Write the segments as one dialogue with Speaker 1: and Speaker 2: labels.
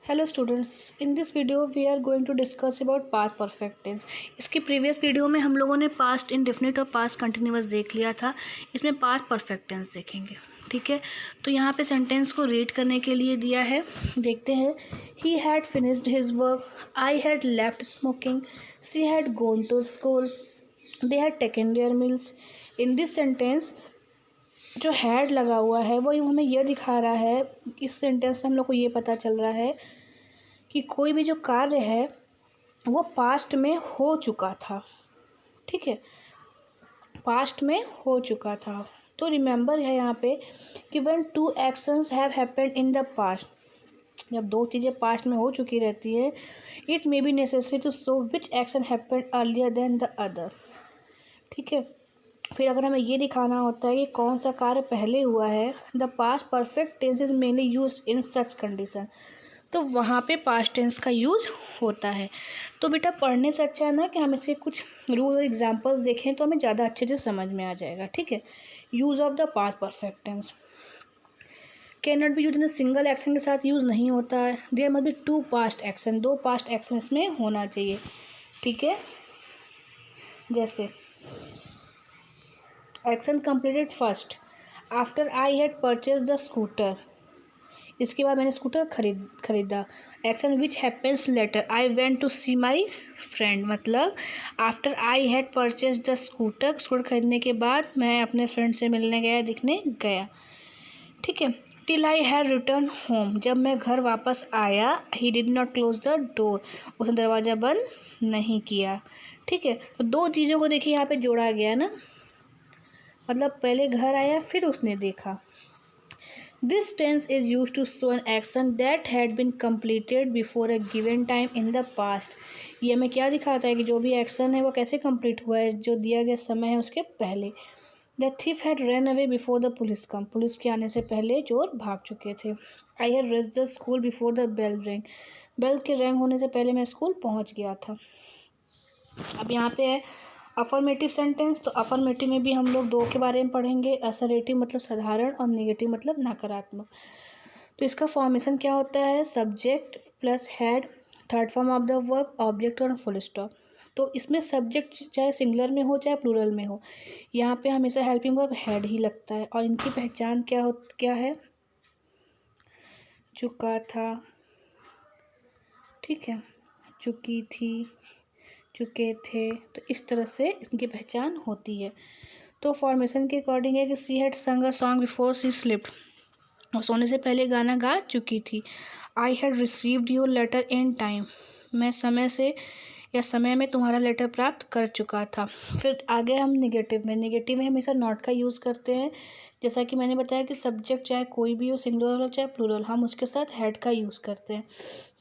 Speaker 1: Hello students, in this video we are going to discuss about past perfect tense. इसकी previous video में हम लोगों ने past indefinite और पास्ट कंटिन्यूअस देख लिया था। इसमें पास्ट परफेक्ट टेंस देखेंगे। ठीक है, तो यहाँ पे सेंटेंस को रीड करने के लिए दिया है। देखते हैं। He had finished his work, I had left smoking, she had gone to school, they had taken their meals. In this sentence जो हैड लगा हुआ है वो हमें यह दिखा रहा है, इस सेंटेंस से हम लोग को ये पता चल रहा है कि कोई भी जो कार्य है वो पास्ट में हो चुका था। ठीक है, पास्ट में हो चुका था। तो रिमेंबर है यहाँ पे कि when two actions have happened in the past, जब दो चीज़ें पास्ट में हो चुकी रहती है, it may be necessary to show which action happened earlier than the other. ठीक है, फिर अगर हमें ये दिखाना होता है कि कौन सा कार्य पहले हुआ है, the past perfect tense is mainly use in such condition, तो वहाँ पे पास्ट टेंस का यूज़ होता है। तो बेटा पढ़ने से अच्छा है ना कि हम इसके कुछ रूल और एग्जांपल्स देखें तो हमें ज़्यादा अच्छे से समझ में आ जाएगा। ठीक है, use of the past perfect tense can not be use in single action के साथ यूज़ नहीं होता है। There must be two past action, दो पास्ट एक्शन इसमें होना चाहिए। ठीक है, जैसे action completed first after I had purchase the scooter, इसके बाद मैंने स्कूटर खरीदा। Action which happens later, I went to see my friend, मतलब after I had purchase the scooter, scooter खरीदने के बाद मैं अपने फ्रेंड से मिलने गया, दिखने गया। ठीक है, till I had return home, जब मैं घर वापस आया, he did not close the door, उसने दरवाज़ा बंद नहीं किया। ठीक है, तो दो चीज़ों को देखिए यहाँ पे जोड़ा गया ना, मतलब पहले घर आया फिर उसने देखा। This tense is used to show an action that had been completed before a given time in the past. ये हमें क्या दिखाता है कि जो भी एक्शन है वो कैसे कंप्लीट हुआ है, जो दिया गया समय है उसके पहले। The thief had ran away before the police come. Police के आने से पहले चोर भाग चुके थे। I had reached the school before the bell rang. Bell के रैंग होने से पहले मैं स्कूल पहुंच गया था। अब यहाँ पे है अफर्मेटिव सेंटेंस। तो अफर्मेटिव में भी हम लोग दो के बारे में पढ़ेंगे, असर्टिव मतलब साधारण और नेगेटिव मतलब नकारात्मक। तो इसका फॉर्मेशन क्या होता है, subject plus had, third form of the verb object और फुल स्टॉप। तो इसमें सब्जेक्ट चाहे सिंगुलर में हो चाहे प्लूरल में हो, यहाँ पे हमेशा हेल्पिंग वर्ब हैड ही लगता है। और इनकी पहचान क्या है, चुका था, ठीक है, चुकी थी, चुके थे, तो इस तरह से इनकी पहचान होती है। तो फॉर्मेशन के अकॉर्डिंग है कि she had sung a song before she slipped, और सोने से पहले गाना गा चुकी थी। I had received your letter in time, मैं समय से या समय में तुम्हारा लेटर प्राप्त कर चुका था। फिर आगे हम नेगेटिव में हमेशा नॉट का यूज़ करते हैं। जैसा कि मैंने बताया कि सब्जेक्ट चाहे कोई भी हो, सिंगुलर हो चाहे प्लूरल, हम उसके साथ हैड का यूज़ करते हैं।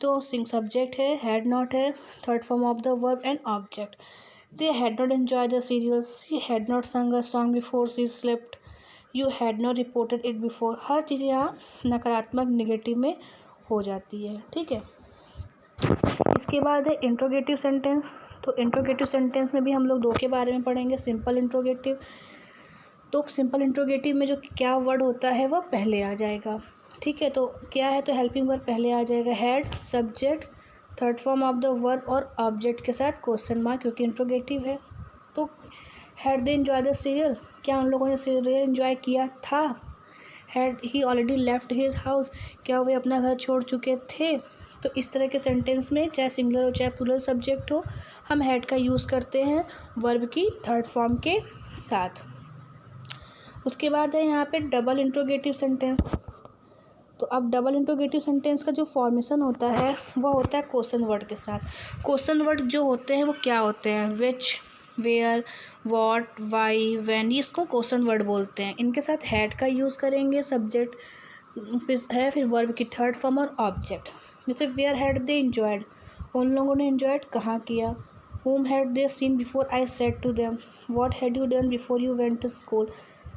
Speaker 1: तो सब्जेक्ट है, हैड नॉट है, third form of the verb and object. They had not enjoy the serial, she had not sung a song before she slept, you had not reported it before. हर चीज़ यहाँ नकारात्मक negative में हो जाती है। ठीक है, इसके बाद है इंट्रोगेटिव सेंटेंस। तो इंट्रोगेटिव सेंटेंस में भी हम लोग दो के बारे में पढ़ेंगे, सिंपल इंट्रोगेटिव। तो सिंपल इंट्रोगेटिव में जो क्या वर्ड होता है वह पहले आ जाएगा। ठीक है, तो क्या है, तो हेल्पिंग वर्ब पहले आ जाएगा, had, subject, third form of the verb और ऑब्जेक्ट के साथ क्वेश्चन मार्क, क्योंकि इंट्रोगेटिव है। तो had they enjoy the serial, क्या उन लोगों ने सीरियल एंजॉय किया था। Had he already left his house, क्या वे अपना घर छोड़ चुके थे। तो इस तरह के सेंटेंस में चाहे सिंगुलर हो चाहे प्लूरल सब्जेक्ट हो, हम हैड का यूज़ करते हैं वर्ब की थर्ड फॉर्म के साथ। उसके बाद है यहाँ पे डबल इंट्रोगेटिव सेंटेंस। तो अब डबल इंट्रोगेटिव सेंटेंस का जो फॉर्मेशन होता है वह होता है क्वेश्चन वर्ड के साथ। क्वेश्चन वर्ड जो होते हैं वो क्या होते हैं, विच, वेयर, व्हाट, वाई, व्हेन, इसको क्वेश्चन वर्ड बोलते हैं। इनके साथ हैड का यूज़ करेंगे, सब्जेक्ट फिर वर्ब की थर्ड फॉर्म और ऑब्जेक्ट। जैसे वेयर हैड दे इंजॉयड, उन लोगों ने इंजॉयड कहाँ किया। whom had they seen before I said to them, what had you done before you went to school,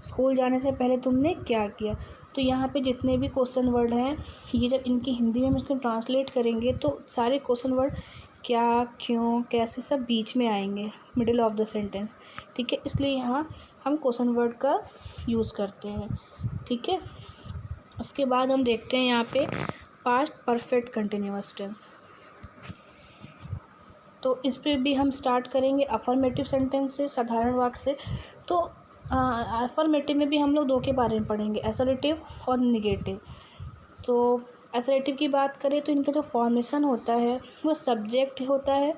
Speaker 1: school जाने से पहले तुमने क्या किया। तो यहाँ पे जितने भी क्वेश्चन वर्ड हैं, ये जब इनकी हिंदी में हम इसको ट्रांसलेट करेंगे तो सारे क्वेश्चन वर्ड क्या, क्यों, कैसे सब बीच में आएंगे, मिडिल ऑफ द सेंटेंस। ठीक है, इसलिए यहाँ हम क्वेश्चन वर्ड का यूज़ करते हैं। ठीक है, उसके बाद हम देखते हैं यहाँ पे पास्ट परफेक्ट कंटिन्यूअस टेंस। तो इस पे भी हम स्टार्ट करेंगे अफर्मेटिव सेंटेंस से, साधारण वाक्य से। तो अफर्मेटिव में भी हम लोग दो के बारे में पढ़ेंगे, असर्टिव और निगेटिव। तो असर्टिव की बात करें तो इनका जो फॉर्मेशन होता है वो सब्जेक्ट होता है,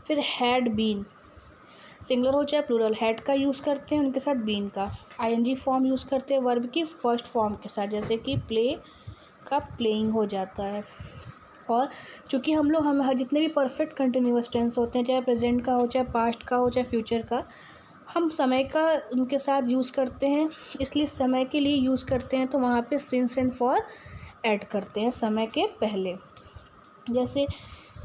Speaker 1: फिर हैड बीन, सिंगुलर हो चाहे प्लूरल, हैड का यूज़ करते हैं उनके साथ बीन का, आईएनजी फॉर्म यूज़ करते हैं वर्ब की फर्स्ट फॉर्म के साथ, जैसे कि प्ले का प्लेइंग हो जाता है। और चूँकि हम जितने भी परफेक्ट कंटिन्यूअस टेंस होते हैं, चाहे प्रेजेंट का हो, चाहे पास्ट का हो, चाहे फ्यूचर का, हम समय का उनके साथ यूज़ करते हैं, इसलिए समय के लिए यूज़ करते हैं तो वहाँ पे सिंस एंड फॉर ऐड करते हैं समय के पहले। जैसे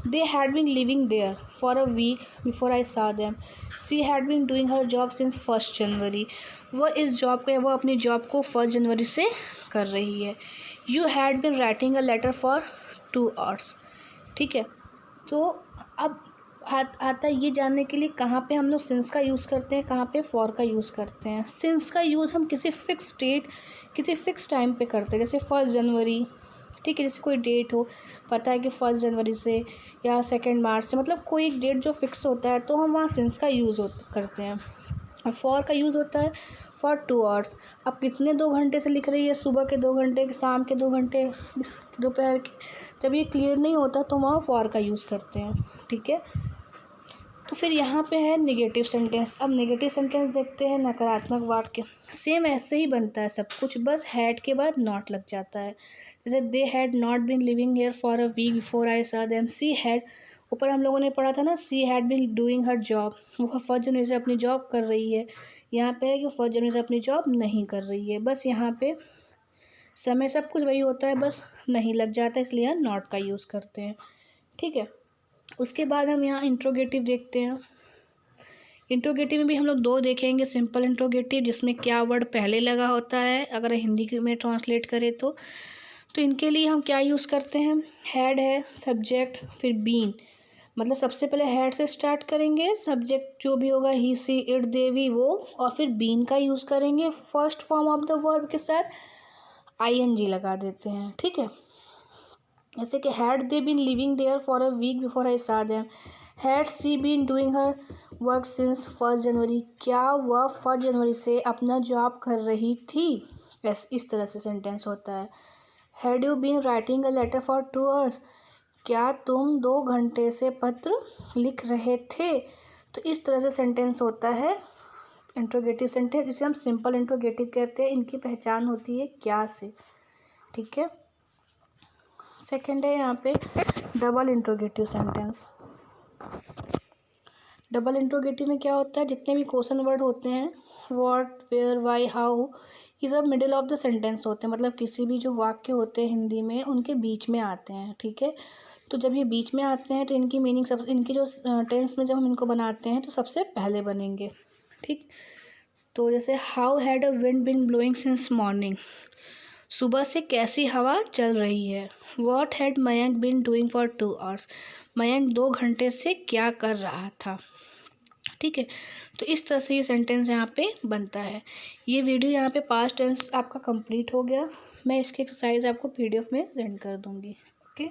Speaker 1: they had been living there for a week before I saw them, she had been doing her job since 1 January, वह इस जॉब को, वह अपनी जॉब को 1 जनवरी से कर रही है। You had been writing a letter for 2 hours। ठीक है, तो अब आता है ये जानने के लिए कहाँ पे हम लोग सिंस का यूज़ करते हैं, कहाँ पे फॉर का यूज़ करते हैं। सिंस का यूज़ हम किसी फिक्स डेट, किसी फिक्स टाइम पे करते हैं, जैसे 1 जनवरी। ठीक है, जैसे कोई डेट हो, पता है कि 1 जनवरी से या 2 मार्च से, मतलब कोई एक डेट जो फिक्स होता है तो हम वहाँ सिंस का यूज़ करते हैं। और फॉर का यूज़ होता है फॉर 2 hours। अब कितने 2 घंटे से लिख रही है, सुबह के 2 घंटे, शाम के 2 घंटे, दोपहर के, जब ये क्लियर नहीं होता तो वहाँ फॉर का यूज़ करते हैं। ठीक है, तो फिर यहाँ पे है नेगेटिव सेंटेंस। अब नेगेटिव सेंटेंस देखते हैं, नकारात्मक वाक्य। सेम ऐसे ही बनता है सब कुछ, बस हैड के बाद नॉट लग जाता है। जैसे they had not been living here for a week before I saw them, she had, ऊपर हम लोगों ने पढ़ा था ना, she had been doing her job, वो 1 जनवरी से अपनी जॉब कर रही है। यहाँ पे है कि 1 जनवरी से अपनी जॉब नहीं कर रही है, बस यहाँ पे समय सब कुछ वही होता है, बस नहीं लग जाता है, इसलिए यहाँ नॉट का यूज़ करते हैं। ठीक है, उसके बाद हम यहाँ इंट्रोगेटिव देखते हैं। इंट्रोगेटिव में भी हम लोग 2 देखेंगे, सिंपल इंट्रोगेटिव जिसमें क्या वर्ड पहले लगा होता है, अगर हिंदी में ट्रांसलेट करें तो इनके लिए हम क्या यूज़ करते हैं, हैड है, सब्जेक्ट, फिर बीन, मतलब सबसे पहले हैड से स्टार्ट करेंगे, सब्जेक्ट जो भी होगा ही, सी, इट, दे, वी, वो, और फिर बीन का यूज़ करेंगे first form of the verb के साथ, आईएनजी लगा देते हैं। ठीक है, जैसे कि had they been living there for a week before I saw them, had she been doing her work since 1 January, क्या वह 1 जनवरी से अपना जॉब कर रही थी। इस तरह से सेंटेंस होता है। Had you been writing a letter for 2 hours, क्या तुम 2 घंटे से पत्र लिख रहे थे। तो इस तरह से सेंटेंस होता है इंट्रोगेटिव सेंटेंस, जिसे हम सिंपल इंट्रोगेटिव कहते हैं। इनकी पहचान होती है क्या से। ठीक है, सेकंड है यहाँ पे double interrogative sentence. Double interrogative में क्या होता है, जितने भी क्वेश्चन वर्ड होते हैं, व्हाट, वेयर, वाई, हाउ, ये सब मिडिल ऑफ द सेंटेंस होते हैं, मतलब किसी भी जो वाक्य होते हैं हिंदी में उनके बीच में आते हैं। ठीक है, तो जब ये बीच में आते हैं तो इनकी मीनिंग सब, इनकी जो टेंस में जब हम इनको बनाते हैं तो सबसे पहले बनेंगे। ठीक, तो जैसे how had a wind been blowing since morning, सुबह से कैसी हवा चल रही है। What had Mayank been doing for 2 hours, Mayank 2 घंटे से क्या कर रहा था। ठीक है, तो इस तरह से ये सेंटेंस यहाँ पे बनता है। ये वीडियो यहाँ पे पास्ट टेंस आपका कंप्लीट हो गया। मैं इसकी एक्सरसाइज आपको पीडीएफ में सेंड कर दूँगी। ओके।